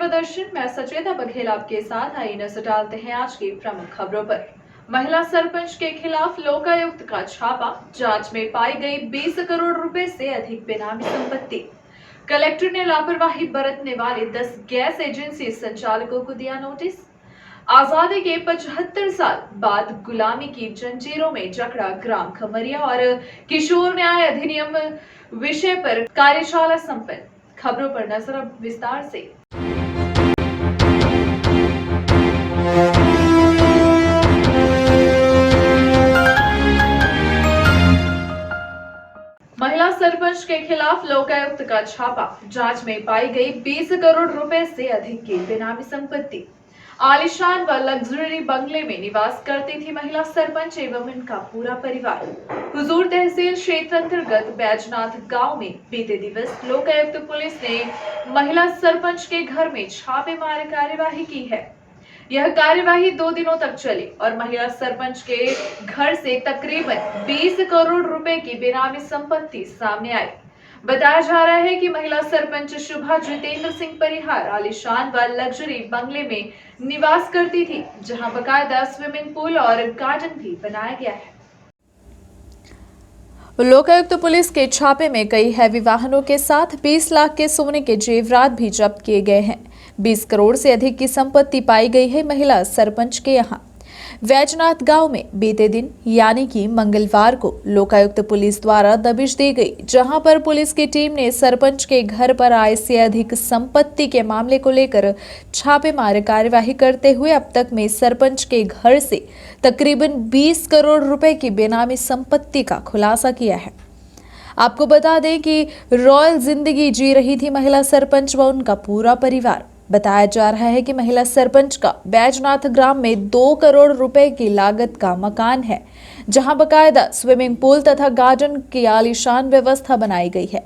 दूरदर्शन, मैं सचेता बघेल आपके साथ। आइए नजर डालते हैं आज की प्रमुख खबरों पर। महिला सरपंच के खिलाफ लोकायुक्त का छापा, जांच में पाई गई 20 करोड़ रुपए से अधिक बेनामी संपत्ति। कलेक्टर ने लापरवाही बरतने वाले 10 गैस एजेंसी संचालकों को दिया नोटिस। आजादी के 75 साल बाद गुलामी की जंजीरों में जकड़ा ग्राम खमरिया और किशोर न्याय अधिनियम विषय पर कार्यशाला संपन्न। खबरों पर नजर अब विस्तार से। महिला सरपंच के खिलाफ लोकायुक्त का छापा, जांच में पाई गई 20 करोड़ रुपए से अधिक की बेनामी संपत्ति। आलीशान व लग्जरी बंगले में निवास करती थी महिला सरपंच एवं इनका पूरा परिवार। हुजूर तहसील क्षेत्र अंतर्गत बैजनाथ गांव में बीते दिवस लोकायुक्त पुलिस ने महिला सरपंच के घर में छापेमारी कार्यवाही की है। यह कार्यवाही 2 दिनों तक चली और महिला सरपंच के घर से तकरीबन 20 करोड़ रुपए की बेनामी संपत्ति सामने आई। बताया जा रहा है कि महिला सरपंच शुभा जितेंद्र सिंह परिहार आलीशान व लग्जरी बंगले में निवास करती थी, जहां बकायदा स्विमिंग पूल और गार्डन भी बनाया गया है। लोकायुक्त पुलिस के छापे में कई हैवी वाहनों के साथ 20 लाख के सोने के जेवरात भी जब्त किए गए हैं। 20 करोड़ से अधिक की संपत्ति पाई गई है महिला सरपंच के यहां। वैजनाथ गांव में बीते दिन यानी कि मंगलवार को लोकायुक्त पुलिस द्वारा दबिश दी गई, जहां पर पुलिस की टीम ने सरपंच के घर पर आय से अधिक संपत्ति के मामले को लेकर छापेमारी कार्यवाही करते हुए अब तक में सरपंच के घर से तकरीबन 20 करोड़ रुपए की बेनामी संपत्ति का खुलासा किया है। आपको बता दें कि रॉयल जिंदगी जी रही थी महिला सरपंच व उनका पूरा परिवार। बताया जा रहा है कि महिला सरपंच का बैजनाथ ग्राम में 2 करोड़ रुपए की लागत का मकान है, जहां बकायदा स्विमिंग पूल तथा गार्डन की आलीशान व्यवस्था बनाई गई है।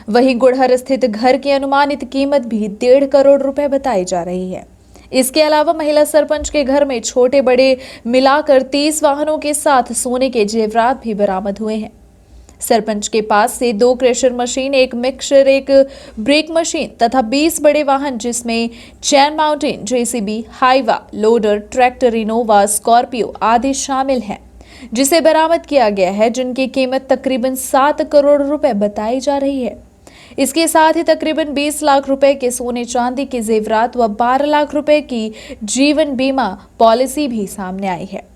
वहीं गुड़हर स्थित घर की अनुमानित कीमत भी 1.5 करोड़ रुपए बताई जा रही है। इसके अलावा महिला सरपंच के घर में छोटे बड़े मिलाकर 30 वाहनों के साथ सोने के जेवरात भी बरामद हुए हैं। सरपंच के पास से 2 crusher machine, 1 mixer, 1 break machine तथा 20 बड़े वाहन जिसमें chain mountain, JCB, Hyva, loader, tractor, Innova, Scorpio आदि शामिल हैं, जिसे बरामद किया गया है, जिनकी कीमत तकरीबन 7 करोड़ रुपए बताई जा रही है। इसके साथ ही तकरीबन 20 लाख रुपए के सोने चांदी के जेवरात व 12 लाख रुपए की जीवन बीमा पॉलिसी भी सामने आई है।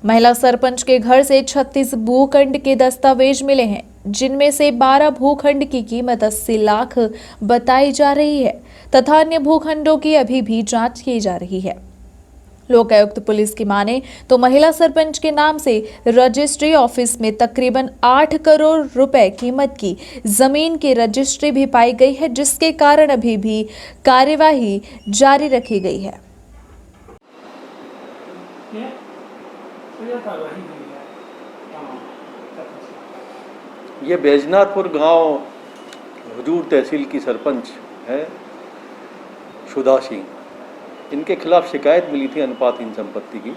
महिला सरपंच के घर से 36 भूखंड के दस्तावेज मिले हैं, जिनमें से 12 भूखंड की कीमत 80 लाख बताई जा रही है तथा अन्य भूखंडों की अभी भी जांच की जा रही है। लोकायुक्त पुलिस की माने तो महिला सरपंच के नाम से रजिस्ट्री ऑफिस में तकरीबन 8 करोड़ रुपए कीमत की जमीन की रजिस्ट्री भी पाई गई है, जिसके कारण अभी भी कार्यवाही जारी रखी गई है। ये बैजनाथपुर गांव हुजूर तहसील की सरपंच है शुभा सिंह। इनके खिलाफ शिकायत मिली थी अनुपातहीन संपत्ति की।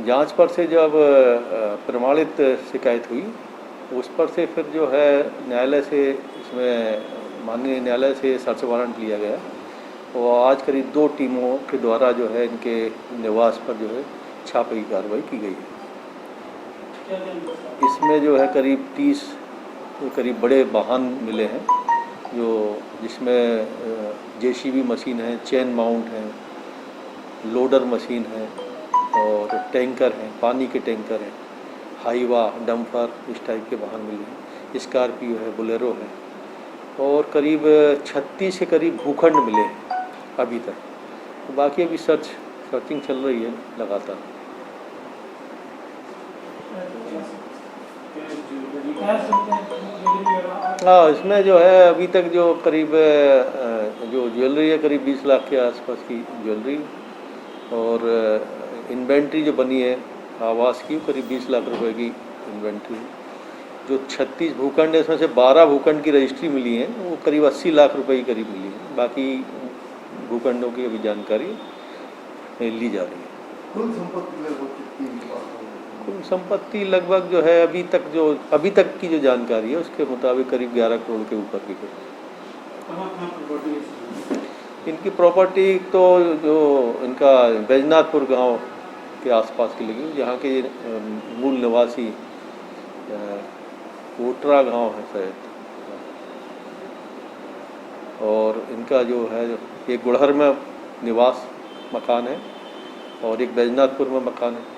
जांच पर से जब प्रमाणित शिकायत हुई, उस पर से फिर जो है न्यायालय से इसमें माननीय न्यायालय से सर्च वारंट लिया गया और आज करीब 2 टीमों के द्वारा जो है इनके निवास पर जो है छापे की कार्रवाई की गई है। इसमें जो है करीब 30 करीब बड़े वाहन मिले हैं, जो जिसमें जेसीबी मशीन है, चेन माउंट है, लोडर मशीन है और टैंकर हैं, पानी के टैंकर हैं, हाईवा, डंपर, इस टाइप के वाहन मिले हैं। स्कॉर्पियो है, बोलेरो है और करीब 36 के करीब भूखंड मिले हैं अभी तक। तो बाकी अभी सर्चिंग चल रही है लगातार। हाँ, इसमें जो है अभी तक जो करीब जो ज्वेलरी है करीब 20 लाख के आसपास की ज्वेलरी और इन्वेंट्री जो बनी है आवास की करीब 20 लाख रुपए की इन्वेंट्री। जो 36 भूखंड है उसमें से 12 भूखंड की रजिस्ट्री मिली है, वो करीब 80 लाख रुपए की करीब मिली है। बाकी भूखंडों की अभी जानकारी ली जा रही है। कुल संपत्ति लगभग जो है अभी तक की जो जानकारी है उसके मुताबिक करीब 11 करोड़ के ऊपर की। इनकी प्रॉपर्टी तो जो इनका बैजनाथपुर गांव के आसपास की लगी, जहाँ के मूल निवासी कोटरा गांव है शायद, और इनका जो है एक गुड़हर में निवास मकान है और एक बैजनाथपुर में मकान है।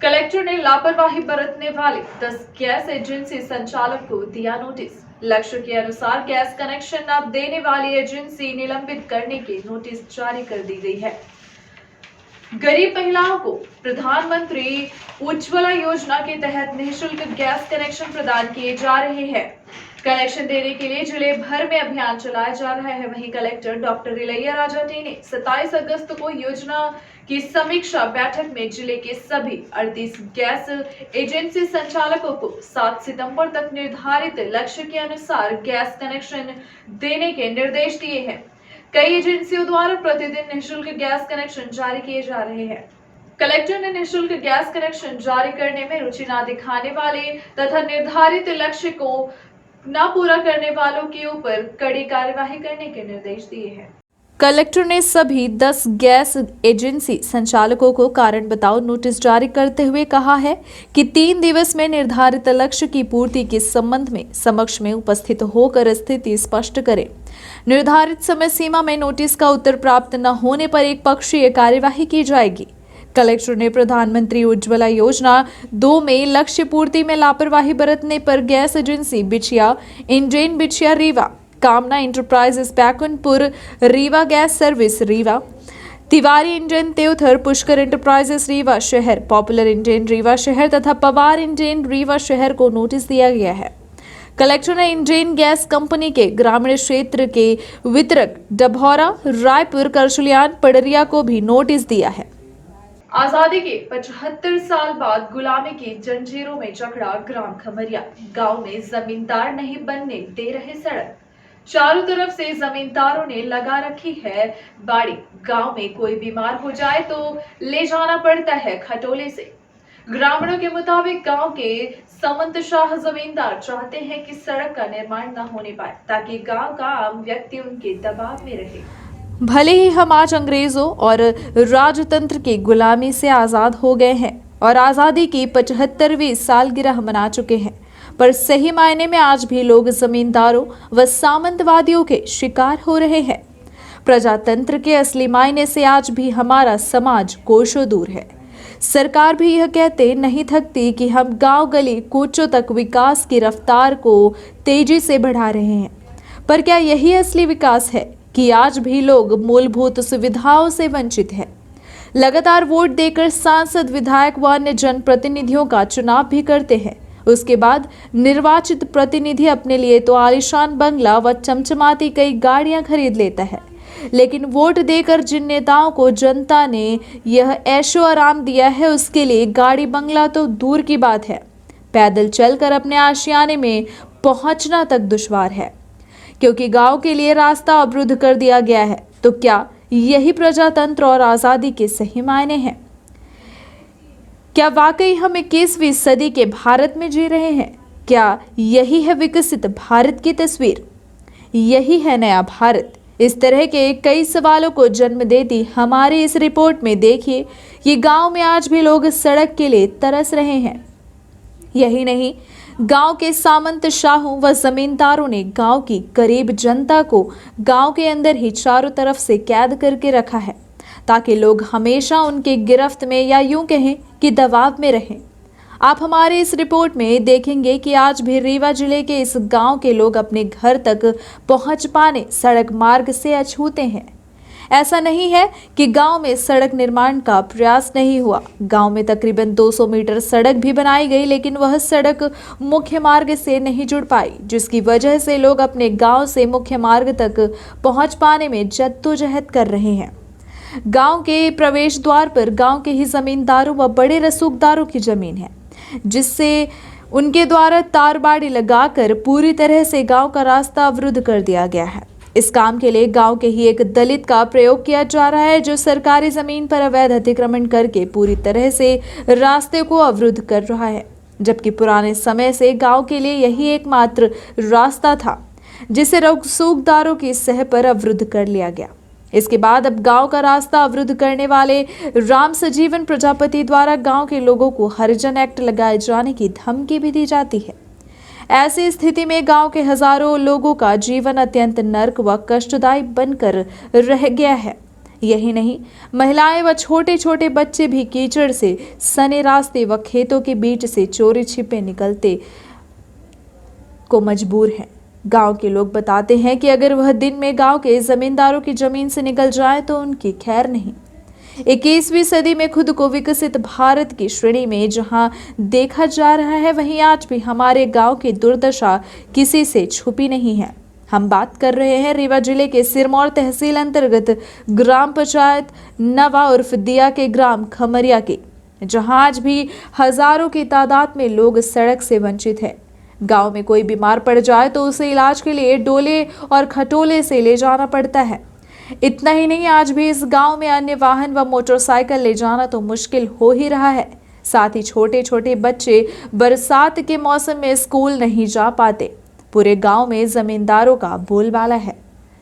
कलेक्टर ने लापरवाही बरतने वाले 10 गैस एजेंसी संचालक को दिया नोटिस। लक्ष्य के अनुसार गैस कनेक्शन न देने वाली एजेंसी निलंबित करने की नोटिस जारी कर दी गई है। गरीब महिलाओं को प्रधानमंत्री उज्ज्वला योजना के तहत निःशुल्क गैस कनेक्शन प्रदान किए जा रहे हैं। कनेक्शन देने के लिए जिले भर में अभियान चलाया जा रहा है। वहीं कलेक्टर डॉक्टर इलैया टी ने 27 अगस्त को योजना की समीक्षा बैठक में जिले के सभी 38 गैस एजेंसी संचालकों को 7 सितंबर तक निर्धारित लक्ष्य के अनुसार गैस कनेक्शन देने के निर्देश दिए हैं। कई एजेंसियों द्वारा प्रतिदिन निःशुल्क गैस कनेक्शन जारी किए जा रहे हैं। कलेक्टर ने निःशुल्क गैस कनेक्शन जारी करने में रुचि न दिखाने वाले तथा निर्धारित लक्ष्य को न पूरा करने वालों के ऊपर कड़ी कार्यवाही करने के निर्देश दिए हैं। कलेक्टर ने सभी 10 गैस एजेंसी संचालकों को कारण बताओ नोटिस जारी करते हुए कहा है कि 3 दिवस में निर्धारित लक्ष्य की पूर्ति के संबंध में समक्ष में उपस्थित होकर स्थिति स्पष्ट करें। निर्धारित समय सीमा में नोटिस का उत्तर प्राप्त न होने पर एक पक्षीय कार्यवाही की जाएगी। कलेक्टर ने प्रधानमंत्री उज्ज्वला योजना 2 में लक्ष्य पूर्ति में लापरवाही बरतने पर गैस एजेंसी बिछिया, इंडेन बिछिया रीवा, कामना enterprises Baikunthpur, Rewa gas service Rewa, Tiwari Indane Teonthar, Pushkar enterprises Rewa शहर, पॉपुलर इंडेन रीवा शहर तथा पवार इंडेन रीवा शहर को नोटिस दिया गया है। कलेक्टर ने इंडेन गैस कंपनी के ग्रामीण क्षेत्र के वितरक डभौरा, रायपुर, करसुलियान, पडरिया को भी नोटिस दिया है। आजादी के 75 साल बाद गुलामी की जंजीरों में जकड़ा ग्राम खमरिया। गांव में जमींदार नहीं बनने दे रहे सड़क। चारों तरफ से जमींदारों ने लगा रखी है बाड़ी। गांव में कोई बीमार हो जाए तो ले जाना पड़ता है खटोले से। ग्रामीणों के मुताबिक गांव के समंत शाह जमींदार चाहते हैं कि सड़क का निर्माण न होने पाए ताकि गांव का आम व्यक्ति उनके दबाव में रहे। भले ही हम आज अंग्रेजों और राजतंत्र की गुलामी से आजाद हो गए हैं और आजादी की 75वीं सालगिरह मना चुके हैं, पर सही मायने में आज भी लोग जमींदारों व सामंतवादियों के शिकार हो रहे हैं। प्रजातंत्र के असली मायने से आज भी हमारा समाज कोसों दूर है। सरकार भी यह कहते नहीं थकती कि हम गांव गली कूचों तक विकास की रफ्तार को तेजी से बढ़ा रहे हैं, पर क्या यही असली विकास है कि आज भी लोग मूलभूत सुविधाओं से वंचित हैं। लगातार वोट देकर सांसद, विधायक व अन्य जनप्रतिनिधियों का चुनाव भी करते हैं। उसके बाद निर्वाचित प्रतिनिधि अपने लिए तो आलीशान बंगला व चमचमाती कई गाड़ियां खरीद लेता है, लेकिन वोट देकर जिन नेताओं को जनता ने यह ऐशो आराम दिया है, उसके लिए गाड़ी बंगला तो दूर की बात है, पैदल चलकर अपने आशियाने में पहुंचना तक दुश्वार है, क्योंकि गांव के लिए रास्ता अवरुद्ध कर दिया गया है। तो क्या यही प्रजातंत्र और आजादी के सही मायने हैं? क्या वाकई हम 21वीं सदी के भारत में जी रहे हैं? क्या यही है विकसित भारत की तस्वीर? यही है नया भारत? इस तरह के कई सवालों को जन्म देती हमारी इस रिपोर्ट में देखिए, ये गांव में आज भी लोग सड़क के लिए तरस रहे हैं। यही नहीं, गांव के सामंत शाहों व जमींदारों ने गांव की गरीब जनता को गांव के अंदर ही चारों तरफ से कैद करके रखा है, ताकि लोग हमेशा उनके गिरफ्त में या यूं कहें कि दबाव में रहें। आप हमारे इस रिपोर्ट में देखेंगे कि आज भी रीवा जिले के इस गांव के लोग अपने घर तक पहुंच पाने सड़क मार्ग से अछूते हैं। ऐसा नहीं है कि गांव में सड़क निर्माण का प्रयास नहीं हुआ। गांव में तकरीबन 200 मीटर सड़क भी बनाई गई, लेकिन वह सड़क मुख्य मार्ग से नहीं जुड़ पाई, जिसकी वजह से लोग अपने गांव से मुख्य मार्ग तक पहुंच पाने में जद्दोजहद कर रहे हैं। गांव के प्रवेश द्वार पर गांव के ही जमींदारों व बड़े रसूखदारों की जमीन है, जिससे उनके द्वारा तारबाड़ी लगाकर पूरी तरह से गांव का रास्ता अवरुद्ध कर दिया गया है। इस काम के लिए गांव के ही एक दलित का प्रयोग किया जा रहा है, जो सरकारी जमीन पर अवैध अतिक्रमण करके पूरी तरह से रास्ते को अवरुद्ध कर रहा है, जबकि पुराने समय से गांव के लिए यही एकमात्र रास्ता था। जिसे रसूखदारों की सह पर अवरुद्ध कर लिया गया। इसके बाद अब गांव का रास्ता अवरुद्ध करने वाले राम सजीवन प्रजापति द्वारा गांव के लोगों को हरिजन एक्ट लगाए जाने की धमकी भी दी जाती है। ऐसी स्थिति में गांव के हजारों लोगों का जीवन अत्यंत नर्क व कष्टदायी बनकर रह गया है। यही नहीं, महिलाएं व छोटे छोटे बच्चे भी कीचड़ से सने रास्ते व खेतों के बीच से चोरी छिपे निकलते को मजबूर हैं। गांव के लोग बताते हैं कि अगर वह दिन में गांव के जमींदारों की जमीन से निकल जाए तो उनकी खैर नहीं। 21वीं सदी में खुद को विकसित भारत की श्रेणी में जहां देखा जा रहा है, वहीं आज भी हमारे गांव की दुर्दशा किसी से छुपी नहीं है। हम बात कर रहे हैं रीवा जिले के सिरमौर तहसील अंतर्गत ग्राम पंचायत नवा उर्फ दिया के ग्राम खमरिया की, जहां आज भी हजारों की तादाद में लोग सड़क से वंचित हैं। गांव में कोई बीमार पड़ जाए तो उसे इलाज के लिए डोले और खटोले से ले जाना पड़ता है। इतना ही नहीं, आज भी इस गांव में अन्य वाहन व मोटरसाइकिल ले जाना तो मुश्किल हो ही रहा है। साथ ही छोटे छोटे बच्चे बरसात के मौसम में स्कूल नहीं जा पाते। पूरे गांव में जमींदारों का बोलबाला है।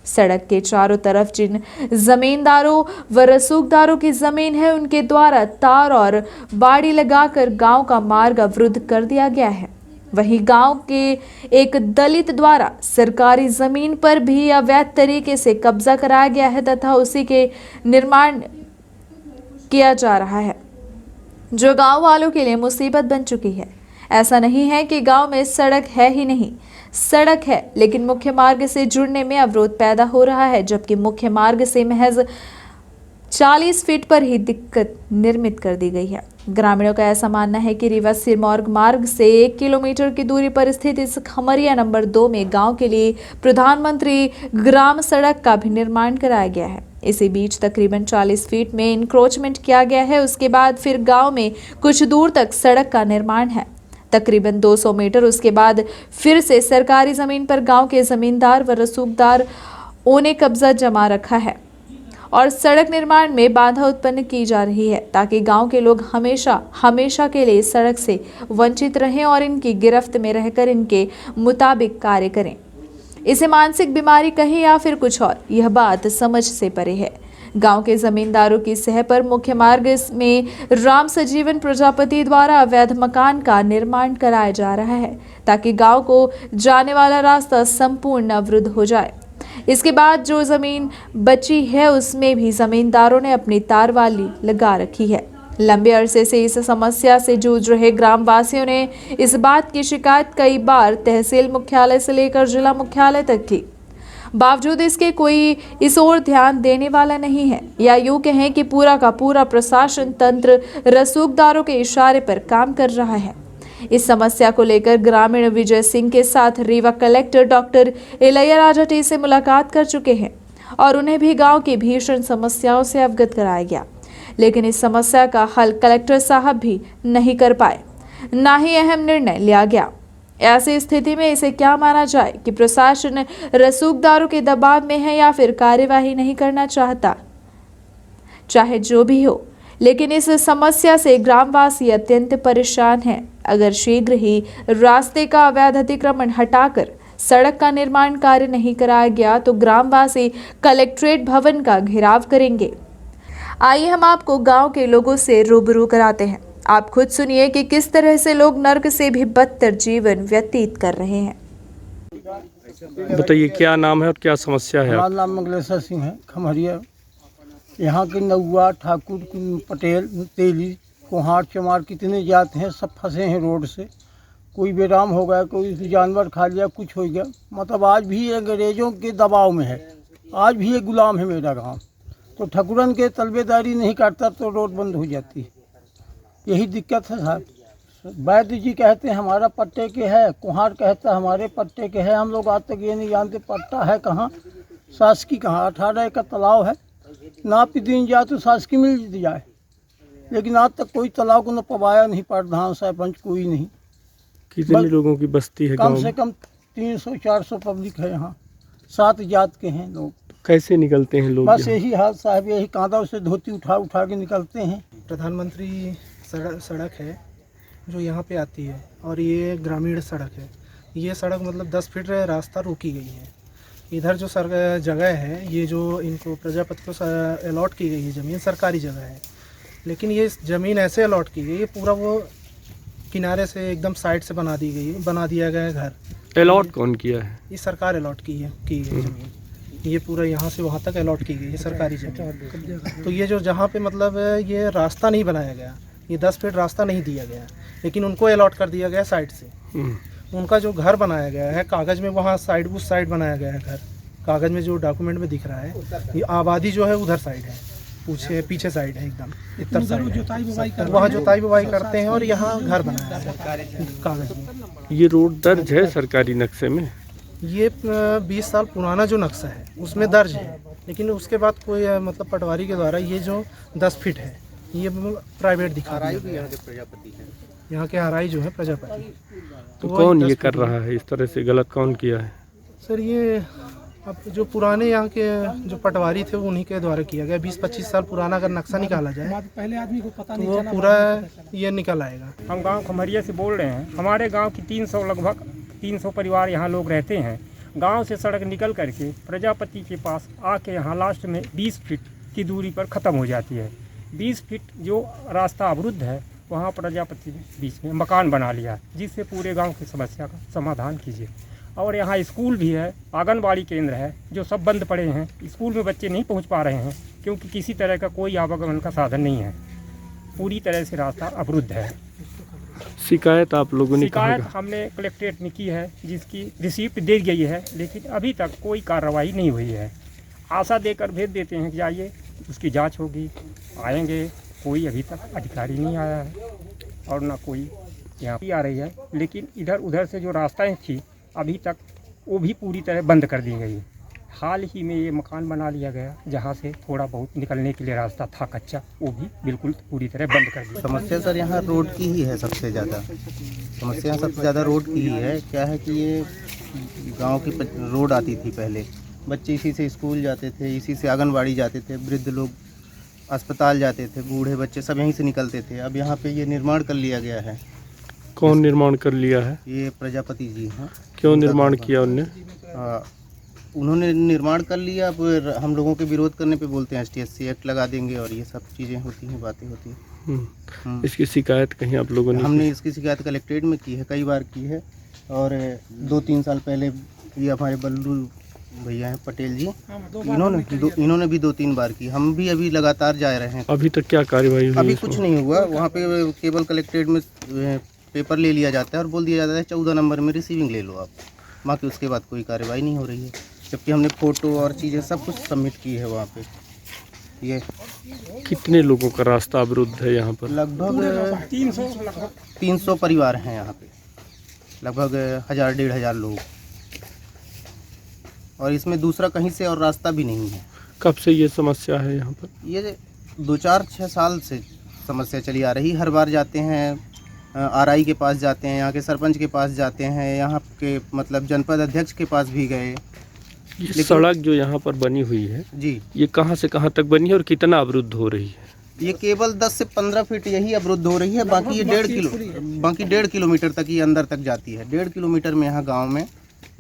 सड़क के चारों तरफ जिन जमींदारों व रसूखदारों की जमीन है, उनके द्वारा तार और बाड़ी लगाकर गांव का मार्ग अवरुद्ध कर दिया गया है। वहीं गांव के एक दलित द्वारा सरकारी जमीन पर भी अवैध तरीके से कब्जा कराया गया है तथा उसी के निर्माण किया जा रहा है, जो गांव वालों के लिए मुसीबत बन चुकी है। ऐसा नहीं है कि गांव में सड़क है ही नहीं, सड़क है, लेकिन मुख्य मार्ग से जुड़ने में अवरोध पैदा हो रहा है, जबकि मुख्य मार्ग से महज 40 फीट पर ही दिक्कत निर्मित कर दी गई है। ग्रामीणों का ऐसा मानना है कि रीवा सिरमौर मार्ग से 1 किलोमीटर की दूरी पर स्थित इस खमरिया नंबर 2 में गांव के लिए प्रधानमंत्री ग्राम सड़क का भी निर्माण कराया गया है। इसी बीच तकरीबन 40 फीट में इंक्रोचमेंट किया गया है। उसके बाद फिर गांव में कुछ दूर तक सड़क का निर्माण है। तकरीबन 200 मीटर उसके बाद फिर से सरकारी जमीन पर गांव के जमींदार व रसूखदार ने कब्जा जमा रखा है और सड़क निर्माण में बाधा उत्पन्न की जा रही है, ताकि गांव के लोग हमेशा के लिए सड़क से वंचित रहें और इनकी गिरफ्त में रहकर इनके मुताबिक कार्य करें। इसे मानसिक बीमारी कहें या फिर कुछ और, यह बात समझ से परे है। गांव के जमींदारों की सह पर मुख्य मार्ग में राम सजीवन प्रजापति द्वारा अवैध मकान का निर्माण कराया जा रहा है, ताकि गांव को जाने वाला रास्ता संपूर्ण अवरुद्ध हो जाए। इसके बाद जो जमीन बची है उसमें भी जमींदारों ने अपनी तारवाली लगा रखी है। लंबे अरसे से इस समस्या से जूझ रहे ग्रामवासियों ने इस बात की शिकायत कई बार तहसील मुख्यालय से लेकर जिला मुख्यालय तक की। बावजूद इसके कोई इस ओर ध्यान देने वाला नहीं है, या यूं कहें कि पूरा का पूरा प्रशासन तंत्र रसूखदारों के इशारे पर काम कर रहा है। इस समस्या को लेकर ग्रामीण विजय सिंह के साथ Rewa collector doctor Ilaiyaraaja T से मुलाकात कर चुके हैं और उन्हें भी गांव की भीषण समस्याओं से अवगत कराया गया, लेकिन इस समस्या का हल कलेक्टर साहब भी नहीं कर पाए, ना ही अहम निर्णय लिया गया। ऐसी स्थिति में इसे क्या माना जाए कि प्रशासन रसूखदारों के दबाव में है या फिर कार्यवाही नहीं करना चाहता। चाहे जो भी हो, लेकिन इस समस्या से ग्रामवासी अत्यंत परेशान हैं। अगर शीघ्र ही रास्ते का अवैध अतिक्रमण हटाकर सड़क का निर्माण कार्य नहीं कराया गया तो ग्रामवासी कलेक्ट्रेट भवन का घेराव करेंगे। आइए हम आपको गांव के लोगों से रूबरू कराते हैं। आप खुद सुनिए कि किस तरह से लोग नर्क से भी बदतर जीवन व्यतीत कर रहे हैं। बताइए क्या नाम है और क्या समस्या है? हमारा नाम मंगलेश्वर सिंह है, खमरिया। यहाँ के नौआ, ठाकुर, पटेल, तेली, कोहार, चमार कितने जात हैं, सब फंसे हैं रोड से। कोई बेराम हो गया, कोई जानवर खा लिया, कुछ हो गया। मतलब आज भी अंग्रेज़ों के दबाव में है, आज भी एक गुलाम है मेरा गांव। तो ठकुरन के तलबेदारी नहीं करता तो रोड बंद हो जाती है। यही दिक्कत है साहब। वैद्य जी कहते हैं हमारा पट्टे के है, कुहार कहता है हमारे पट्टे के है। हम लोग आज तक ये नहीं जानते पट्टा है कहाँ, शासकी कहाँ। 18 एकड़ तालाब है, नापी दिन जाए तो शासकी मिल जाए, लेकिन आज तक कोई तालाब को न पवाया नहीं, प्रधान सरपंच कोई नहीं। कितने लोगों की बस्ती है? कम से कम 300-400 पब्लिक है यहाँ, 7 जात के हैं लोग। कैसे निकलते हैं लोग? बस यही हाल साहब, यही कांधा से धोती उठा के निकलते हैं। प्रधानमंत्री सड़क है जो यहाँ पे आती है और ये ग्रामीण सड़क है। ये सड़क मतलब 10 फीट रास्ता रोकी गई है। इधर जो जगह है, ये जो इनको प्रजापति को अलॉट की गई है ज़मीन, सरकारी जगह है, लेकिन ये ज़मीन ऐसे अलॉट की गई है, पूरा वो किनारे से एकदम साइड से बना दिया गया है घर। अलॉट कौन किया है? ये सरकार अलॉट की है ज़मीन, ये पूरा यहाँ से वहाँ तक अलॉट की गई है सरकारी ज़मीन। तो ये जो जहाँ पे मतलब ये रास्ता नहीं बनाया गया, ये 10 फीट रास्ता नहीं दिया गया, लेकिन उनको अलॉट कर दिया गया साइड से। उनका जो घर बनाया गया है कागज़ में, वहाँ साइड उस साइड बनाया गया है घर, कागज़ में जो डॉक्यूमेंट में दिख रहा है, ये आबादी जो है उधर साइड है, पीछे साइड है, एकदम इतर साइड है, वहाँ जोताई बुवाई करते हैं, और यहाँ घर बनाया है कागज़ में। ये रोड दर्ज है सरकारी नक्शे में? ये 20 साल पुराना जो नक्शा है उसमें दर्ज है, लेकिन उसके बाद कोई मतलब पटवारी के द्वारा ये जो 10 फीट है ये प्राइवेट दिखा रहा है। यहाँ के हराई जो है प्रजापति। तो कौन ये कर रहा है इस तरह से? गलत कौन किया है सर? ये अब जो पुराने यहाँ के जो पटवारी थे उन्हीं के द्वारा किया गया। 20-25 साल पुराना अगर नक्शा निकाला जाए पहले आदमी को पता नहीं, तो वो पूरा ये निकल आएगा। हम गांव खमरिया से बोल रहे हैं। हमारे गांव की लगभग 300 परिवार यहाँ लोग रहते हैं। गांव से सड़क निकल करके प्रजापति के पास आके यहाँ लास्ट में 20 फीट की दूरी पर ख़त्म हो जाती है। 20 फीट जो रास्ता अवरुद्ध है, वहाँ प्रजापति ने बीच में मकान बना लिया, जिससे पूरे गांव की समस्या का समाधान कीजिए। और यहाँ स्कूल भी है, आंगनबाड़ी केंद्र है, जो सब बंद पड़े हैं। स्कूल में बच्चे नहीं पहुँच पा रहे हैं क्योंकि किसी तरह का कोई आवागमन का साधन नहीं है। पूरी तरह से रास्ता अवरुद्ध है। शिकायत आप लोगों ने शिकायत हमने कलेक्ट्रेट में की है, जिसकी रिसीप्ट दे गई है, लेकिन अभी तक कोई कार्रवाई नहीं हुई है। आशा देकर भेज देते हैं कि जाइए, उसकी जांच होगी, आएंगे। कोई अभी तक अधिकारी नहीं आया है और ना कोई यहाँ भी आ रही है। लेकिन इधर उधर से जो रास्ताएं थी अभी तक वो भी पूरी तरह बंद कर दी गई। हाल ही में ये मकान बना लिया गया, जहाँ से थोड़ा बहुत निकलने के लिए रास्ता था कच्चा, वो भी बिल्कुल पूरी तरह बंद कर दिया। समस्या सर यहाँ रोड की ही है। सबसे ज़्यादा समस्या सबसे ज़्यादा रोड की ही है। क्या है कि ये गांव की रोड आती थी पहले, बच्चे इसी से स्कूल जाते थे, इसी से आंगनबाड़ी जाते थे, वृद्ध लोग अस्पताल जाते थे, बूढ़े बच्चे सब यहीं से निकलते थे। अब यहाँ पे ये निर्माण कर लिया गया है। कौन निर्माण कर लिया है? ये प्रजापति जी हैं। क्यों निर्माण किया उनने? उन्होंने निर्माण कर लिया। अब हम लोगों के विरोध करने पे बोलते हैं STSC एक्ट लगा देंगे, और ये सब चीज़ें होती हैं, बातें होती हैं। इसकी शिकायत कहीं आप लोगों ने? हमने इसकी शिकायत कलेक्ट्रेट में की है, कई बार की है। और 2-3 साल पहले ये हमारे बल्लू भैया हैं पटेल जी, इन्होंने भी 2-3 बार की। हम भी अभी लगातार जा रहे हैं। अभी तक क्या कार्रवाई हुई? अभी कुछ नहीं हुआ। वहाँ पे केवल कलेक्ट्रेट में पेपर ले लिया जाता है और बोल दिया जाता है 14 नंबर में रिसीविंग ले लो आप। बाकी उसके बाद कोई कार्रवाई नहीं हो रही है, जबकि हमने फ़ोटो और चीज़ें सब कुछ सबमिट की है वहाँ पे। ये कितने लोगों का रास्ता अवरुद्ध है यहाँ पर? लगभग 300 परिवार हैं यहाँ पे, लगभग 1000-1500 लोग। और इसमें दूसरा कहीं से और रास्ता भी नहीं है। कब से ये समस्या है यहाँ पर? ये 2-4-6 साल से समस्या चली आ रही। हर बार जाते हैं, RI के पास जाते हैं, यहाँ के सरपंच के पास जाते हैं, यहाँ के मतलब जनपद अध्यक्ष के पास भी गए। ये सड़क जो यहाँ पर बनी हुई है जी, ये कहाँ से कहाँ तक बनी है और कितना अवरुद्ध हो रही है? ये केवल 10 से 15 फीट यही अवरुद्ध हो रही है। बाकी ये 1.5 किलोमीटर तक ये अंदर तक जाती है। 1.5 किलोमीटर में यहाँ गाँव में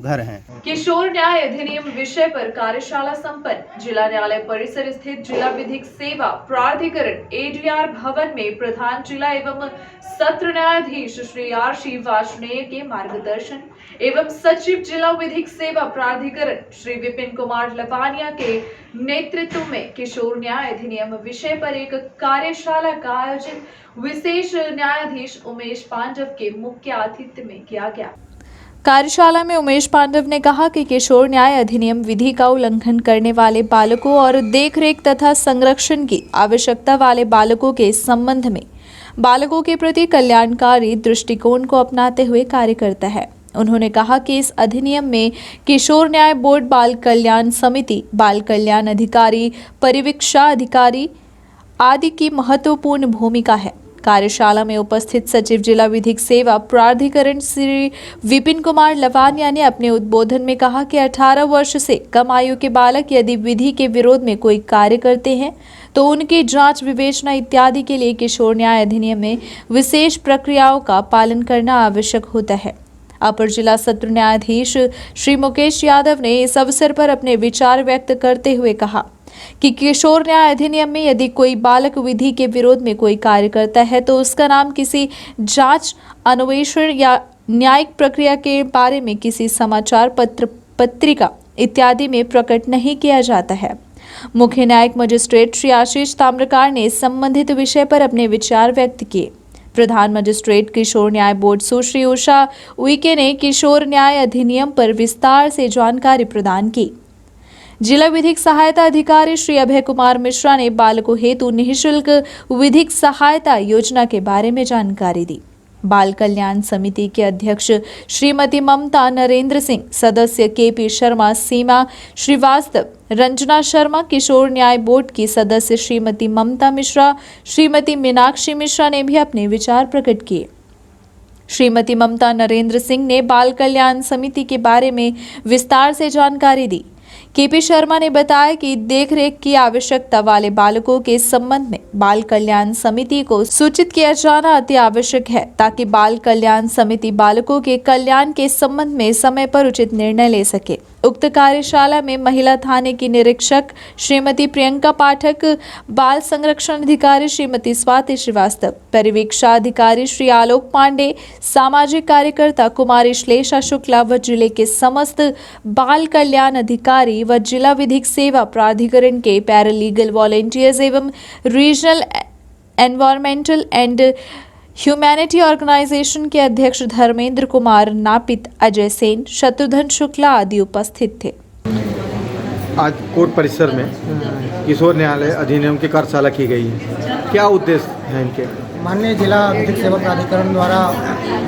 घर हैं। किशोर न्याय अधिनियम विषय पर कार्यशाला संपन्न। जिला न्यायालय परिसर स्थित जिला विधिक सेवा प्राधिकरण ADR भवन में प्रधान जिला एवं सत्र न्यायाधीश श्री RC वार्ष्णेय के मार्गदर्शन एवं सचिव जिला विधिक सेवा प्राधिकरण श्री विपिन कुमार लवानिया के नेतृत्व में किशोर न्याय अधिनियम विषय पर एक कार्यशाला का आयोजन विशेष न्यायाधीश उमेश पांडव के मुख्य आतिथ्य में किया गया। कार्यशाला में उमेश पांडव ने कहा कि किशोर न्याय अधिनियम विधि का उल्लंघन करने वाले बालकों और देखरेख तथा संरक्षण की आवश्यकता वाले बालकों के संबंध में बालकों के प्रति कल्याणकारी दृष्टिकोण को अपनाते हुए कार्य करता है। उन्होंने कहा कि इस अधिनियम में किशोर न्याय बोर्ड, बाल कल्याण समिति, बाल कल्याण अधिकारी, परिवीक्षा अधिकारी आदि की महत्वपूर्ण भूमिका है। कार्यशाला में उपस्थित सचिव जिला विधिक सेवा प्राधिकरण श्री विपिन कुमार लवानिया ने अपने उद्बोधन में कहा कि 18 वर्ष से कम आयु के बालक यदि विधि के विरोध में कोई कार्य करते हैं तो उनकी जांच, विवेचना इत्यादि के लिए किशोर न्याय अधिनियम में विशेष प्रक्रियाओं का पालन करना आवश्यक होता है। अपर जिला सत्र न्यायाधीश श्री मुकेश यादव ने इस अवसर पर अपने विचार व्यक्त करते हुए कहा कि किशोर न्याय अधिनियम में यदि कोई बालक विधि के विरोध में कोई कार्य करता है तो उसका नाम किसी जांच, अन्वेषण या न्यायिक प्रक्रिया के बारे में किसी समाचार पत्र, पत्रिका इत्यादि में प्रकट नहीं किया जाता है। मुख्य न्यायिक मजिस्ट्रेट श्री आशीष ताम्रकार ने संबंधित विषय पर अपने विचार व्यक्त किए। प्रधान मजिस्ट्रेट किशोर न्याय बोर्ड सुश्री उषा उइके ने किशोर न्याय अधिनियम पर विस्तार से जानकारी प्रदान की। जिला विधिक सहायता अधिकारी श्री अभय कुमार मिश्रा ने बालकों हेतु निःशुल्क विधिक सहायता योजना के बारे में जानकारी दी। बाल कल्याण समिति के अध्यक्ष श्रीमती ममता नरेंद्र सिंह, सदस्य केपी शर्मा, सीमा श्रीवास्तव, रंजना शर्मा, किशोर न्याय बोर्ड की सदस्य श्रीमती ममता मिश्रा, श्रीमती मीनाक्षी मिश्रा ने भी अपने विचार प्रकट किए। श्रीमती ममता नरेंद्र सिंह ने बाल कल्याण समिति के बारे में विस्तार से जानकारी दी। केपी शर्मा ने बताया कि देखरेख की आवश्यकता वाले बालकों के संबंध में बाल कल्याण समिति को सूचित किया जाना अति आवश्यक है ताकि बाल कल्याण समिति बालकों के कल्याण के संबंध में समय पर उचित निर्णय ले सके। उक्त कार्यशाला में महिला थाने की निरीक्षक श्रीमती प्रियंका पाठक, बाल संरक्षण अधिकारी श्रीमती स्वाति श्रीवास्तव, परिवीक्षा अधिकारी श्री आलोक पांडे, सामाजिक कार्यकर्ता कुमारी श्लेषा शुक्ला व जिले के समस्त बाल कल्याण अधिकारी व जिला विधिक सेवा प्राधिकरण के पैरालीगल वॉलेंटियर्स एवं regional environmental and humanity organisation के अध्यक्ष धर्मेंद्र कुमार, नापित अजय सेन, शत्रुघ्न शुक्ला आदि उपस्थित थे। आज कोर्ट परिसर में किशोर न्यायालय अधिनियम की कार्यशाला की गई है। क्या उद्देश्य है इनके? माननीय जिला विधिक सेवा प्राधिकरण द्वारा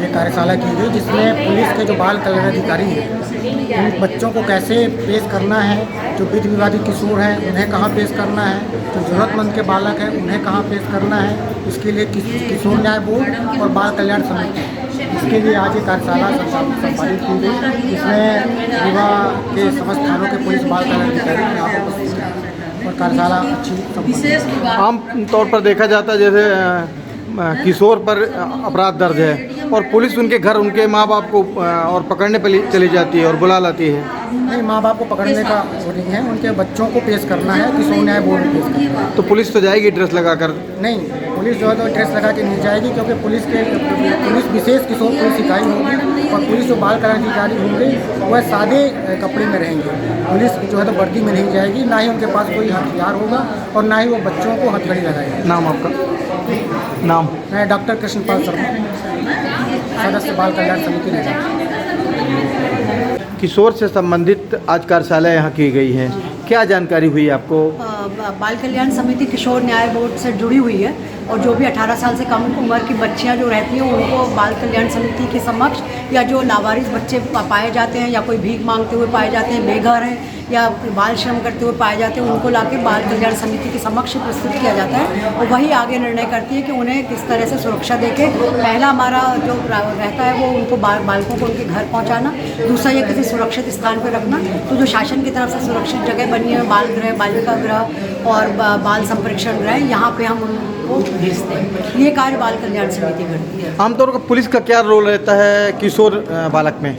ये कार्यशाला की गई, जिसमें पुलिस के जो बाल कल्याण अधिकारी हैं उन बच्चों को कैसे पेश करना है, जो विधि विवादित किशोर हैं उन्हें कहाँ पेश करना है, जो ज़रूरतमंद के बालक हैं उन्हें कहाँ पेश करना है, इसके लिए किशोर न्याय बोर्ड और बाल कल्याण समिति, इसके लिए आज ये कार्यशाला संपादित की गई। इसमें विभाग के समस्त थानों के पुलिस बाल कल्याण अधिकारी यहाँ पर उपस्थित हैं और कार्यशाला अच्छी। आम तौर पर देखा जाता है जैसे किशोर पर अपराध दर्ज है और पुलिस उनके घर उनके माँ बाप को और पकड़ने पर चली जाती है और बुला लाती है। नहीं, माँ बाप को पकड़ने का वो नहीं है, उनके बच्चों को पेश करना है, किशोर न्याय बोर्ड में पेश करना है। तो पुलिस तो जाएगी ड्रेस लगाकर? नहीं, पुलिस जो है तो ड्रेस लगा के नहीं जाएगी, क्योंकि पुलिस विशेष किशोर पुलिस इकाई होगी और पुलिस जो बाल कल्याण अधिकारी होंगे वह सादे कपड़े में रहेंगे। पुलिस जो है तो वर्दी में नहीं जाएगी, ना ही उनके पास कोई हथियार होगा और ना ही वो बच्चों को हथकड़ी लगाएगी। नाम आपका? नाम? मैं डॉक्टर कृष्णपाल शर्मा, सदस्य बाल कल्याण समिति निजाम। किशोर से संबंधित आज कार्यशाला यहाँ की गई है, क्या जानकारी हुई आपको? बाल कल्याण समिति किशोर न्याय बोर्ड से जुड़ी हुई है और जो भी 18 साल से कम उम्र की बच्चियां जो रहती हैं उनको बाल कल्याण समिति के समक्ष, या जो लावारिस बच्चे पाए जाते हैं या कोई भीख मांगते हुए पाए जाते हैं, बेघर हैं या बाल श्रम करते हुए पाए जाते हैं, उनको लाके बाल कल्याण समिति के समक्ष प्रस्तुत किया जाता है और वही आगे निर्णय करती है कि उन्हें किस तरह से सुरक्षा देके। पहला हमारा जो रहता है वो उनको बालकों को उनके घर पहुंचाना, दूसरा ये किसी सुरक्षित स्थान पर रखना। तो जो शासन की तरफ से सुरक्षित जगह बनी है, बाल गृह, बालिका गृह और बाल संप्रेक्षण गृह, यहाँ पे हम उनको भेजते हैं। ये कार्य बाल कल्याण समिति करती है। आमतौर पर पुलिस का क्या रोल रहता है किशोर बालक में?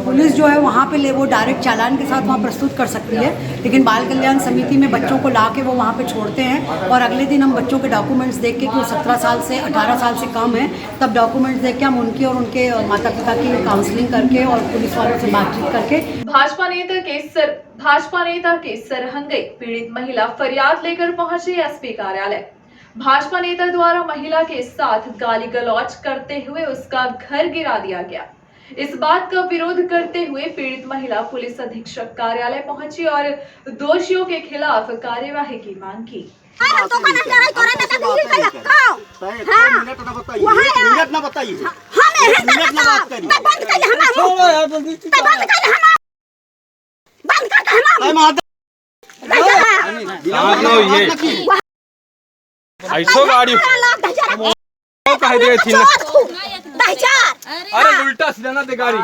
पुलिस जो है वहाँ पे वो डायरेक्ट चालान के साथ वहाँ प्रस्तुत कर सकती है, लेकिन बाल कल्याण समिति में बच्चों को ला के वो वहाँ पे छोड़ते हैं और अगले दिन हम बच्चों के डॉक्यूमेंट्स देख के कि वो 17 साल से 18 साल से कम है, तब डॉक्यूमेंट्स देख के हम उनकी और उनके माता पिता की काउंसलिंग करके और पुलिस वालों से बातचीत करके। भाजपा नेता के सरहंगई पीड़ित महिला फरियाद लेकर पहुंची एसपी कार्यालय। भाजपा नेता द्वारा महिला के साथ गाली गलौज करते हुए उसका घर गिरा दिया गया। इस बात का विरोध करते हुए पीड़ित महिला पुलिस अधीक्षक कार्यालय पहुंची और दोषियों के खिलाफ कार्यवाही की मांग की। ऐसो गाड़ी अरे उल्टा सीधा ना दे गाड़ी।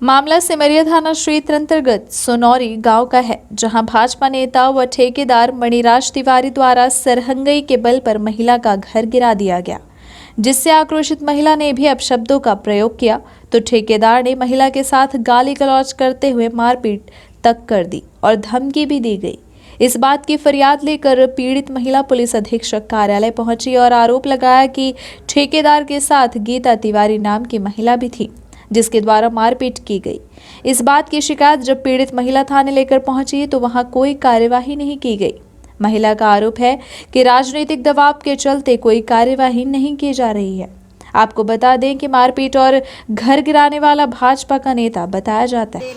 मामला सिमरिया थाना क्षेत्र अंतर्गत सोनौरी गांव का है, जहां भाजपा नेता व ठेकेदार मणिराज तिवारी द्वारा सरहंगई के बल पर महिला का घर गिरा दिया गया, जिससे आक्रोशित महिला ने भी अपशब्दों का प्रयोग किया तो ठेकेदार ने महिला के साथ गाली गलौज करते हुए मारपीट तक कर दी और धमकी भी दी गई। इस बात की फरियाद लेकर पीड़ित महिला पुलिस अधीक्षक कार्यालय पहुंची और आरोप लगाया कि ठेकेदार के साथ गीता तिवारी नाम की महिला भी थी, जिसके द्वारा मारपीट की गई। इस बात की शिकायत जब पीड़ित महिला थाने लेकर पहुंची तो वहां कोई कार्यवाही नहीं की गई। महिला का आरोप है कि राजनीतिक दबाव के चलते कोई कार्यवाही नहीं की जा रही है। आपको बता दें कि मारपीट और घर गिराने वाला भाजपा का नेता बताया जाता है।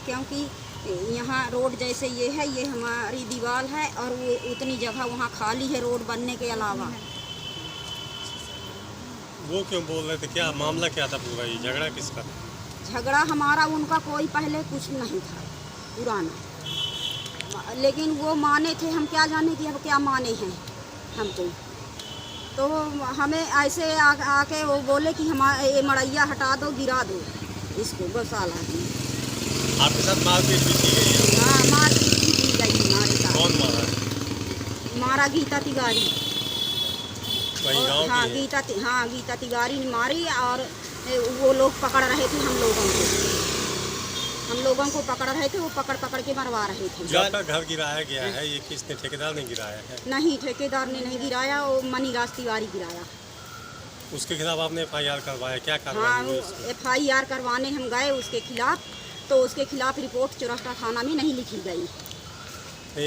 क्योंकि यहाँ रोड जैसे ये है, ये हमारी दीवार है और वो उतनी जगह वहाँ खाली है रोड बनने के अलावा। वो क्यों बोल रहे थे? क्या मामला क्या था पूरा? ये झगड़ा किसका? झगड़ा हमारा उनका कोई पहले कुछ नहीं था पुराना, लेकिन वो माने थे, हम क्या जाने कि अब क्या माने हैं हमको। तो हमें ऐसे आके वो बोले कि हमारे ये मड़ैया हटा दो, गिरा दो इसको गौशाला में। आपके साथ मारपीट भी की गई है? हाँ, मारपीट भी की गई हमारे साथ। कौन मारा? मारा गीता तिवारी। वही गाँव की? हाँ, गीता तिवारी ने मारी और वो लोग पकड़ रहे थे हम लोगों को पकड़ रहे थे, वो पकड़ के मरवा रहे थे। जो आपका घर गिराया गया है, ये किसने? ठेकेदार ने गिराया है? नहीं, ठेकेदार ने नहीं गिराया, वो मनीराज तिवारी गिराया। उसके खिलाफ आपने FIR करवाया? क्या कार्रवाई? हाँ, FIR करवाने हम गए उसके खिलाफ, तो उसके खिलाफ रिपोर्ट चौरास्ता थाना में नहीं लिखी गई।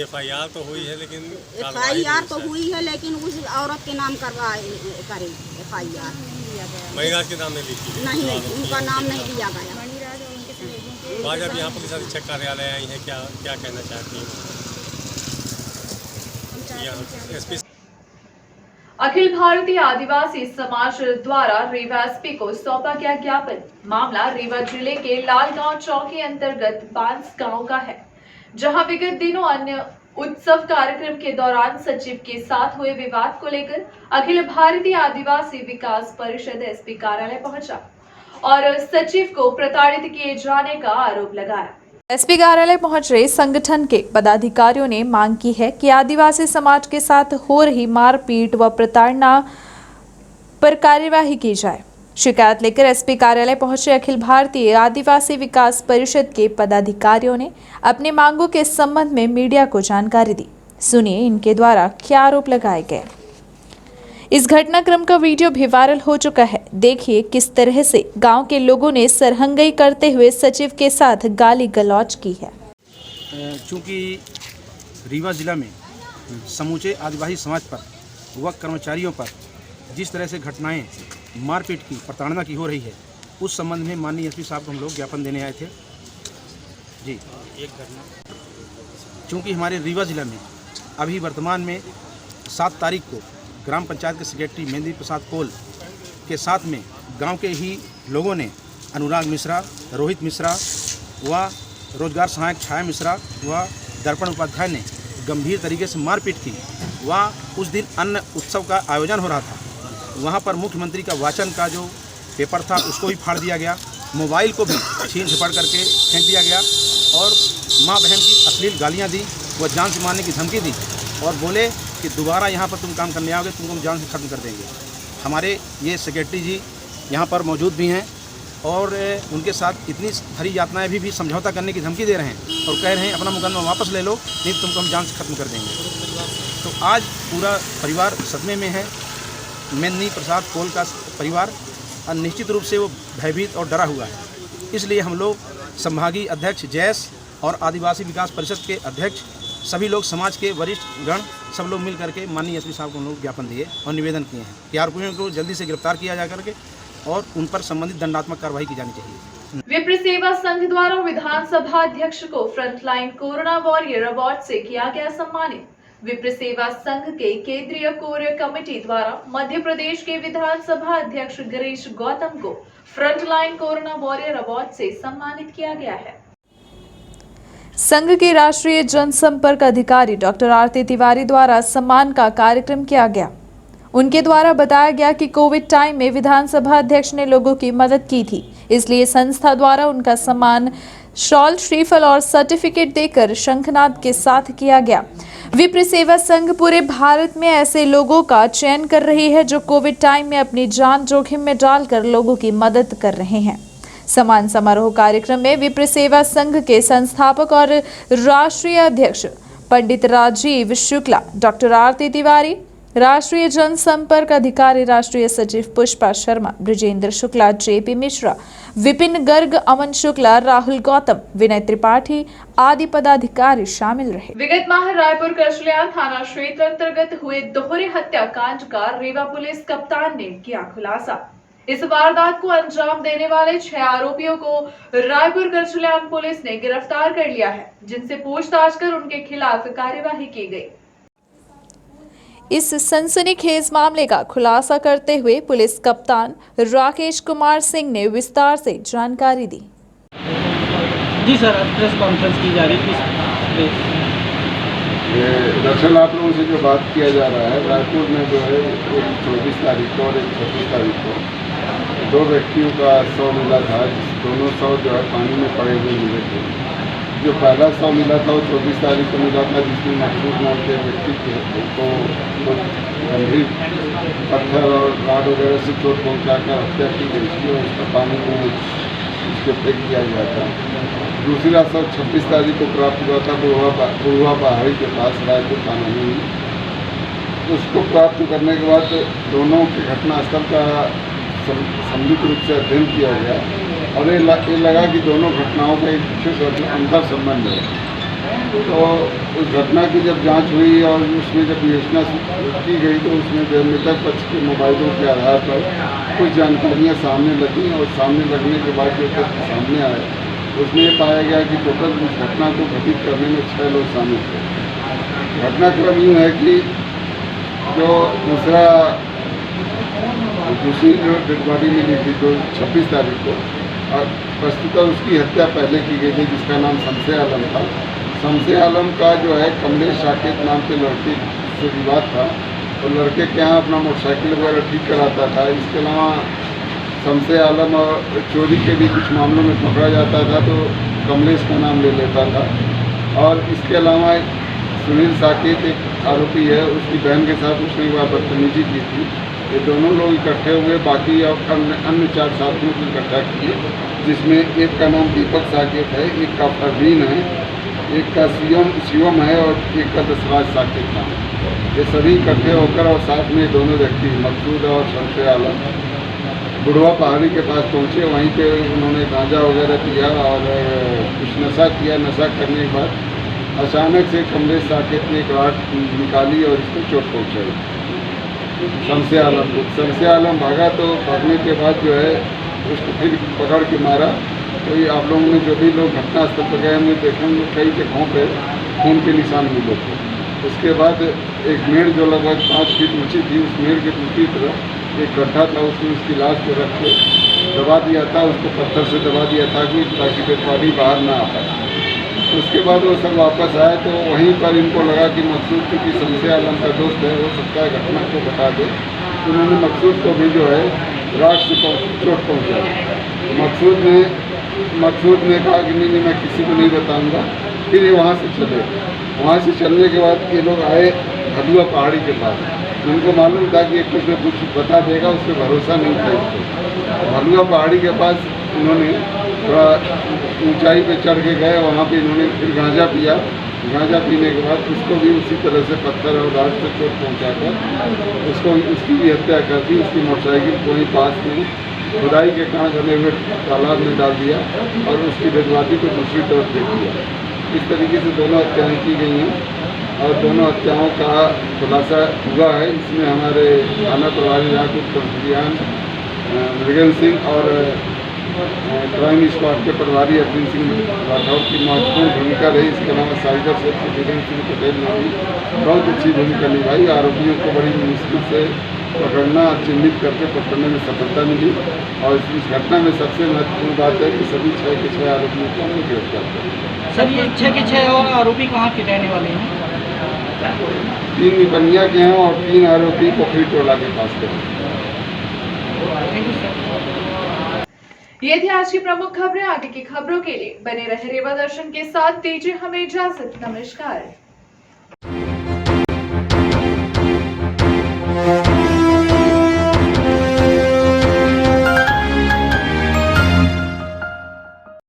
FIR तो हुई है, लेकिन FIR तो हुई है, लेकिन उस औरत के नाम करे FIR। मनीराज के नाम नहीं लिखी? नहीं, उनका नाम नहीं दिया गया। आज अब यहाँ पुलिस अधीक्षक कार्यालय आई है, क्या कहना चाहती हैं? अखिल भारतीय आदिवासी समाज द्वारा रीवा एसपी को सौंपा गया ज्ञापन। मामला रीवा जिले के लालगांव चौकी अंतर्गत बांस गांव का है, जहां विगत दिनों अन्य उत्सव कार्यक्रम के दौरान सचिव के साथ हुए विवाद को लेकर अखिल भारतीय आदिवासी विकास परिषद एसपी कार्यालय पहुंचा और सचिव को प्रताड़ित किए जाने का आरोप लगाया। एसपी कार्यालय पहुंच रहे संगठन के पदाधिकारियों ने मांग की है कि आदिवासी समाज के साथ हो रही मारपीट व प्रताड़ना पर कार्यवाही की जाए। शिकायत लेकर एसपी कार्यालय पहुंचे अखिल भारतीय आदिवासी विकास परिषद के पदाधिकारियों ने अपनी मांगों के संबंध में मीडिया को जानकारी दी। सुनिए इनके द्वारा क्या आरोप लगाए गए। इस घटनाक्रम का वीडियो भी वायरल हो चुका है। देखिए किस तरह से गांव के लोगों ने सरहंगई करते हुए सचिव के साथ गाली गलौज की है। चूँकि रीवा जिला में समूचे आदिवासी समाज पर व कर्मचारियों पर जिस तरह से घटनाएं मारपीट की, प्रताड़ना की हो रही है, उस संबंध में माननीय एसपी साहब को हम लोग ज्ञापन देने आए थे। जी, एक घटना चूँकि हमारे रीवा जिला में अभी वर्तमान में 7 तारीख को ग्राम पंचायत के सेक्रेटरी महेंद्र प्रसाद कोल के साथ में गांव के ही लोगों ने अनुराग मिश्रा, रोहित मिश्रा व रोजगार सहायक छाया मिश्रा व दर्पण उपाध्याय ने गंभीर तरीके से मारपीट की। वह उस दिन अन्न उत्सव का आयोजन हो रहा था, वहां पर मुख्यमंत्री का वाचन का जो पेपर था उसको भी फाड़ दिया गया, मोबाइल को भी छीन झपड़ करके फेंक दिया गया और माँ बहन की अश्लील गालियाँ दी व जान से मारने की धमकी दी और बोले कि दोबारा यहाँ पर तुम काम करने आओगे तुमको हम जान से ख़त्म कर देंगे। हमारे ये सेक्रेटरी जी यहाँ पर मौजूद भी हैं और उनके साथ इतनी खरी यातनाएँ भी समझौता करने की धमकी दे रहे हैं और कह रहे हैं अपना मुकदमा वापस ले लो, नहीं तुमको हम जान से ख़त्म कर देंगे। तो आज पूरा परिवार सदमे में है। महेंद्र प्रसाद कोल का परिवार निश्चित रूप से वो भयभीत और डरा हुआ है। इसलिए हम लोग संभागीय अध्यक्ष जैस और आदिवासी विकास परिषद के अध्यक्ष सभी लोग समाज के वरिष्ठ गण सब लोग मिल करके माननीय एसपी साहब को हम लोग ज्ञापन दिए और निवेदन किए हैं कि आरोपियों को जल्दी से गिरफ्तार किया जा करके और उन पर संबंधित दंडात्मक कार्रवाई की जानी चाहिए। विप्र सेवा संघ द्वारा विधानसभा अध्यक्ष को फ्रंटलाइन कोरोना वॉरियर अवार्ड से किया गया सम्मानित। विप्र सेवा संघ के केंद्रीय कोर कमेटी द्वारा मध्य प्रदेश के विधानसभा अध्यक्ष गिरीश गौतम को फ्रंटलाइन कोरोना वॉरियर अवार्ड से सम्मानित किया गया है। संघ के राष्ट्रीय जनसंपर्क अधिकारी डॉक्टर आरती तिवारी द्वारा सम्मान का कार्यक्रम किया गया। उनके द्वारा बताया गया कि कोविड टाइम में विधानसभा अध्यक्ष ने लोगों की मदद की थी, इसलिए संस्था द्वारा उनका सम्मान शॉल, श्रीफल और सर्टिफिकेट देकर शंखनाद के साथ किया गया। विप्र सेवा संघ पूरे भारत में ऐसे लोगों का चयन कर रही है जो कोविड टाइम में अपनी जान जोखिम में डालकर लोगों की मदद कर रहे हैं। सम्मान समारोह कार्यक्रम में विप्र सेवा संघ के संस्थापक और राष्ट्रीय अध्यक्ष पंडित राजीव शुक्ला, डॉक्टर आरती तिवारी, राष्ट्रीय जनसंपर्क अधिकारी राष्ट्रीय सचिव पुष्पा शर्मा, ब्रजेंद्र शुक्ला, जेपी मिश्रा, विपिन गर्ग, अमन शुक्ला, राहुल गौतम, विनय त्रिपाठी आदि पदाधिकारी शामिल रहे। विगत माह रायपुर करसलियान थाना क्षेत्र अंतर्गत हुए दोहरे हत्याकांड का रीवा पुलिस कप्तान ने किया खुलासा। इस वारदात को अंजाम देने वाले 6 आरोपियों को रायपुर करसलियान पुलिस ने गिरफ्तार कर लिया है, जिनसे पूछताछ कर उनके खिलाफ कार्यवाही की गई। इस सनसनीखेज मामले का खुलासा करते हुए पुलिस कप्तान राकेश कुमार सिंह ने विस्तार से जानकारी दी। जी सर, प्रेस कॉन्फ्रेंस की जा रही थी। दरअसल आप लोगों से जो बात किया जा रहा है, रायपुर में जो है एक 24 तारीख को और एक 26 तारीख को 2 व्यक्तियों का शव मिला था। दोनों शव जो है पानी में पड़े हुए मिले थे। जो पहला शव मिला था वो 24 तारीख को मिला था, जिसमें मकसूद नाम के व्यक्ति को गंभीर पत्थर और राड वगैरह से चोट पहुँचाकर हत्या की गई थी और उसका पानी में उसको फेंक दिया गया था। दूसरा शव 26 तारीख को प्राप्त हुआ था बुढ़वा पहाड़ी के पास रायपुर थाना में। उसको प्राप्त करने के बाद दोनों के घटनास्थल का संयुक्त रूप से अध्ययन किया गया और ये लगा कि दोनों घटनाओं का एक दूसरे से अंतर संबंध है। तो उस घटना की जब जांच हुई और उसमें जब विवेचना की गई तो उसमें मृतक पक्ष के मोबाइलों के आधार पर कुछ जानकारियां सामने लगी और सामने लगने के बाद जो तथ्य सामने आए उसमें ये पाया गया कि टोटल उस घटना को घटित करने में 6 लोग शामिल थे। घटनाक्रम यूँ है कि जो दूसरी जो डेड बॉडी मिली थी जो 26 तारीख को, और वस्तुतः उसकी हत्या पहले की गई थी, जिसका नाम शमसे आलम था। शमसे आलम का जो है कमलेश साकेत नाम के लड़के से विवाद था और लड़के के यहाँ अपना मोटरसाइकिल वगैरह ठीक कराता था। इसके अलावा शमसे आलम और चोरी के भी कुछ मामलों में पकड़ा जाता था तो कमलेश का नाम ले लेता था। और इसके अलावा सुनील साकेत एक आरोपी है, उसकी बहन के साथ उसने वह बदतमीजी की थी। ये दोनों लोग इकट्ठे हुए, बाकी और अन्य 4 साथियों को इकट्ठा किए, जिसमें एक का नाम दीपक साकेत है, एक का परवीन है, एक का शिवम है और एक का दशराज साकेत नाम है। ये सभी इकट्ठे होकर और साथ में दोनों व्यक्ति मकसूद और शमसे आलम बुढ़वा पहाड़ी के पास पहुँचे। वहीं पे उन्होंने गांजा वगैरह पिया और कुछ नशा किया। नशा करने के बाद अचानक से कमलेश साकेत ने एक राड निकाली और इसको चोट पहुँचाई शमसे आलम को। शमसे आलम भागा तो भागने के बाद जो है उसको फिर पकड़ के मारा। तो ये आप लोगों ने जो भी लोग घटनास्थल पर गए हमने देखेंगे कई जगहों पे खून के निशान मिले थे। उसके बाद एक मेड़ जो लगभग 5 फीट ऊंची थी, उस मेड़ के दूसरी तरफ एक गड्ढा था, उसमें उसकी लाश को रख के दबा दिया था, उसको पत्थर से दबा दिया था कि ताकि डेड बॉडी बाहर ना आ पाए। उसके बाद वो सब वापस आए तो वहीं पर इनको लगा कि मकसूद चूँकि शमसे आलम का दोस्त है, हो सकता है घटना को बता दे। उन्होंने मकसूद को भी जो है राड से चोट पहुँचाई। मकसूद ने कहा कि नहीं मैं किसी को नहीं बताऊँगा। फिर ये वहाँ से चले। वहाँ से चलने के बाद ये लोग आए भदुआ पहाड़ी के पास। उनको मालूम था कि कुछ न कुछ बता देगा, उस पर भरोसा नहीं था इसको। भदुआ पहाड़ी के पास उन्होंने थोड़ा ऊंचाई पे चढ़ के गए। वहाँ पे इन्होंने फिर गांजा पिया। गांजा पीने के बाद उसको भी उसी तरह से पत्थर और राड से चोट पहुँचाकर उसकी भी हत्या कर दी। उसकी मोटरसाइकिल को ही पास में खुदाई के कहाँ बने हुए तालाब में डाल दिया और उसकी डेड बॉडी को दूसरी तरफ फेंक दिया। इस तरीके से दोनों हत्याएँ की गई हैं और दोनों हत्याओं का खुलासा हुआ है। इसमें हमारे थाना प्रभारी रायपुर करसलियान मृगेंद्र सिंह और क्राइम स्क्वाड के प्रभारी अरविंद सिंह राठौर की महत्वपूर्ण भूमिका रही। इसके अलावा साइबर सेक्टर वीरेंद्र सिंह पटेल ने भी बहुत अच्छी भूमिका निभाई। आरोपियों को बड़ी मुश्किल से पकड़ना, चिन्हित करके पकड़ने में सफलता मिली और इस घटना में सबसे महत्वपूर्ण बात है कि सभी 6 के 6 आरोपियों को हमने गिरफ्तार किया। सर ये 6 के 6 और आरोपी कहाँ के रहने वाले हैं? 3 विपनिया के हैं और 3 आरोपी पोखरी टोला के पास के हैं। ये थी आज की प्रमुख खबरें। आगे की खबरों के लिए बने रहे रेवा दर्शन के साथ। दीजिए हमें इजाजत। नमस्कार।